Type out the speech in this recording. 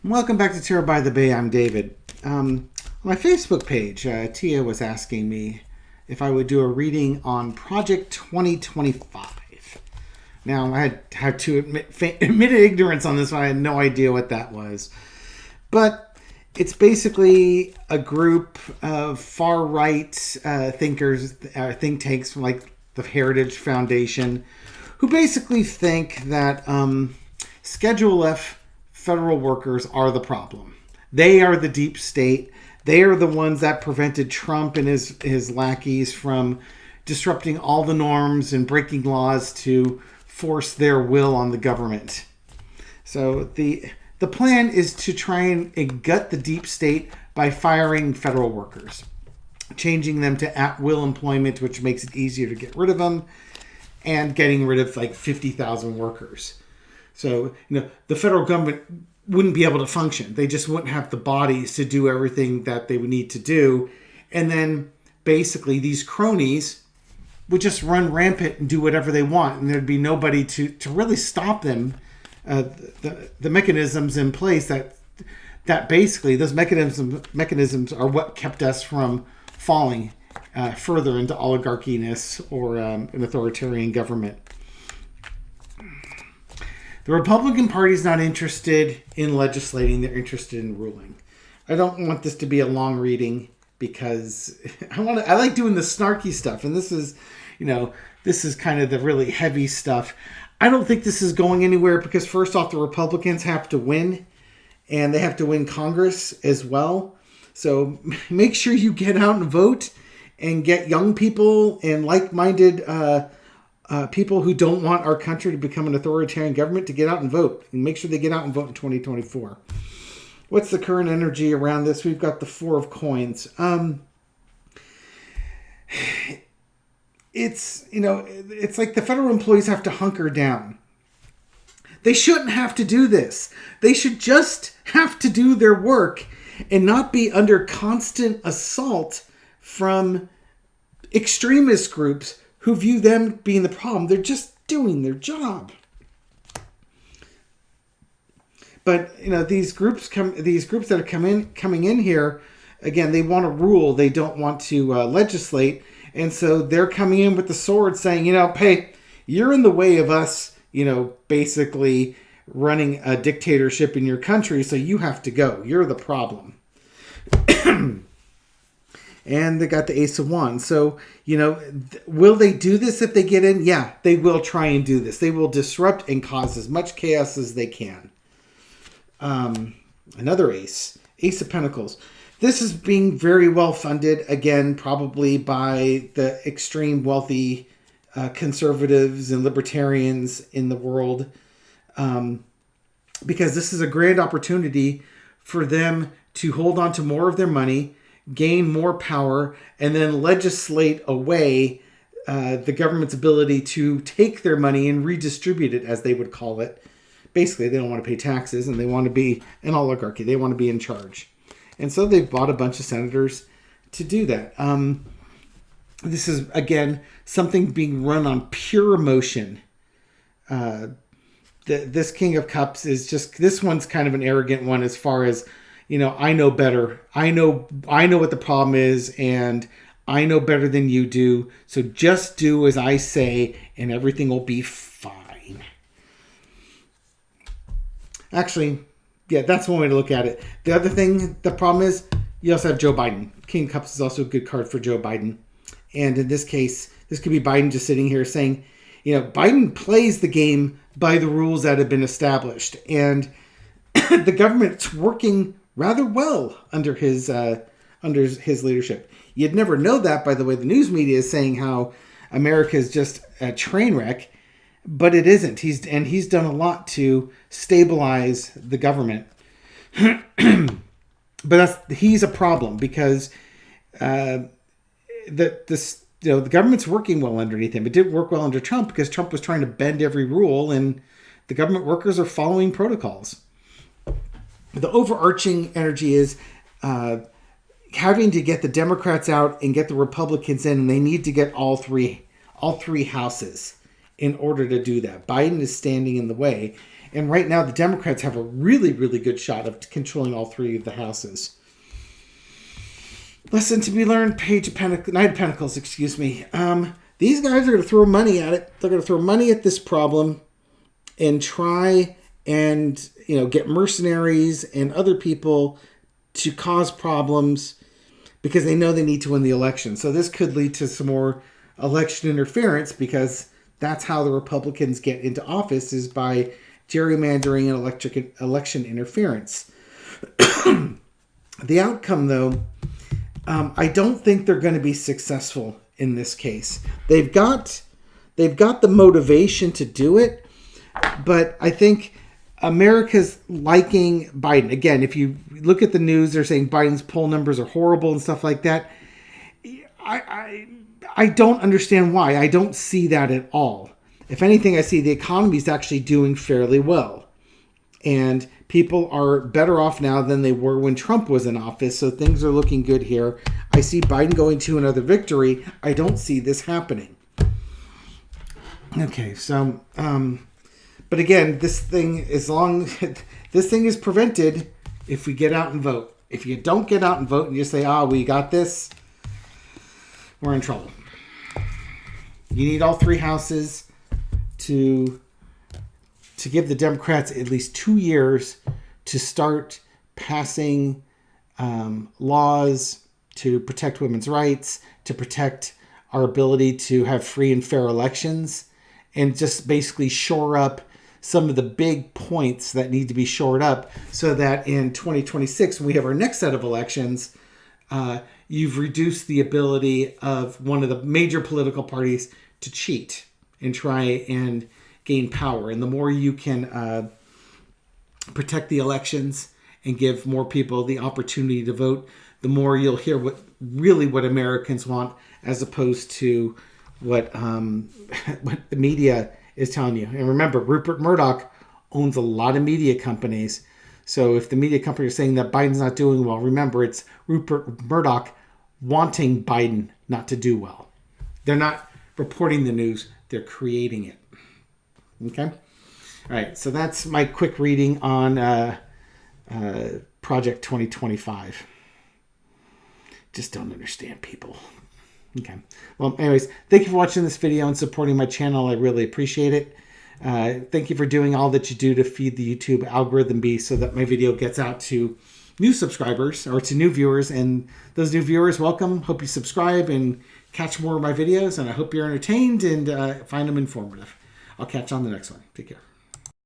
Welcome back to Terror by the Bay. I'm David. On my Facebook page, Tia was asking me if I would do a reading on Project 2025. Now, I had to admit ignorance on this one. I had no idea what that was. But it's basically a group of far-right thinkers, think tanks like the Heritage Foundation, who basically think that Schedule F federal workers are the problem. They are the deep state. They are the ones that prevented Trump and his lackeys from disrupting all the norms and breaking laws to force their will on the government. So the plan is to try and gut the deep state by firing federal workers, changing them to at-will employment, which makes it easier to get rid of them, and getting rid of like 50,000 workers. So, the federal government wouldn't be able to function. They just wouldn't have the bodies to do everything that they would need to do. And then basically these cronies would just run rampant and do whatever they want. And there'd be nobody to really stop them. The mechanisms in place that basically those mechanisms are what kept us from falling further into oligarchiness or an authoritarian government. The Republican Party is not interested in legislating. They're interested in ruling. I don't want this to be a long reading because I like doing the snarky stuff. And this is kind of the really heavy stuff. I don't think this is going anywhere because first off, the Republicans have to win and they have to win Congress as well. So make sure you get out and vote and get young people and like-minded people who don't want our country to become an authoritarian government to get out and vote. And make sure they get out and vote in 2024. What's the current energy around this? We've got the Four of Coins. It's like the federal employees have to hunker down. They shouldn't have to do this. They should just have to do their work and not be under constant assault from extremist groups who view them being the problem. They're just doing their job. But these groups that are coming in here, again, they want to rule. They don't want to legislate, and so they're coming in with the sword, saying, hey, you're in the way of us, basically running a dictatorship in your country, so you have to go. You're the problem. And they got the Ace of Wands. So, will they do this if they get in? Yeah, they will try and do this. They will disrupt and cause as much chaos as they can. Another Ace of Pentacles. This is being very well funded, again, probably by the extreme wealthy conservatives and libertarians in the world. Because this is a grand opportunity for them to hold on to more of their money, gain more power, and then legislate away the government's ability to take their money and redistribute it, as they would call it. Basically, they don't want to pay taxes, and they want to be an oligarchy. They want to be in charge. And so they've bought a bunch of senators to do that. This is, again, something being run on pure emotion. This King of Cups is just, this one's kind of an arrogant one as far as, I know better. I know what the problem is, and I know better than you do. So just do as I say, and everything will be fine. Actually, yeah, that's one way to look at it. The other thing, the problem is, you also have Joe Biden. King of Cups is also a good card for Joe Biden. And in this case, this could be Biden just sitting here saying, Biden plays the game by the rules that have been established. And the government's working rather well under his leadership. You'd never know that by the way the news media is saying how America is just a train wreck, but it isn't. He's done a lot to stabilize the government. But he's a problem because the government's working well underneath him. It didn't work well under Trump because Trump was trying to bend every rule, and the government workers are following protocols. The overarching energy is having to get the Democrats out and get the Republicans in, and they need to get all three houses in order to do that. Biden is standing in the way. And right now, the Democrats have a really, really good shot of controlling all 3 of the houses. Lesson to be learned, Knight of Pentacles, excuse me. These guys are going to throw money at it. They're going to throw money at this problem and try and, get mercenaries and other people to cause problems because they know they need to win the election. So this could lead to some more election interference, because that's how the Republicans get into office, is by gerrymandering and election interference. The outcome, though, I don't think they're going to be successful in this case. They've got the motivation to do it, but I think America's liking Biden. Again, if you look at the news, they're saying Biden's poll numbers are horrible and stuff like that. I don't understand why. I don't see that at all. If anything, I see the economy is actually doing fairly well. And people are better off now than they were when Trump was in office. So things are looking good here. I see Biden going to another victory. I don't see this happening. Okay, so, but again, this thing is prevented if we get out and vote. If you don't get out and vote and you say, we got this, we're in trouble. You need all 3 houses to give the Democrats at least 2 years to start passing laws to protect women's rights, to protect our ability to have free and fair elections, and just basically shore up some of the big points that need to be shored up, so that in 2026, when we have our next set of elections, you've reduced the ability of one of the major political parties to cheat and try and gain power. And the more you can protect the elections and give more people the opportunity to vote, the more you'll hear what Americans want, as opposed to what the media is telling you. And remember, Rupert Murdoch owns a lot of media companies. So if the media company is saying that Biden's not doing well, remember, it's Rupert Murdoch wanting Biden not to do well. They're not reporting the news, they're creating it. Okay? All right, so that's my quick reading on Project 2025. Just don't understand people. Okay. Well, anyways, thank you for watching this video and supporting my channel. I really appreciate it. Thank you for doing all that you do to feed the YouTube algorithm beast, so that my video gets out to new subscribers or to new viewers. And those new viewers, welcome. Hope you subscribe and catch more of my videos. And I hope you're entertained and find them informative. I'll catch you on the next one. Take care.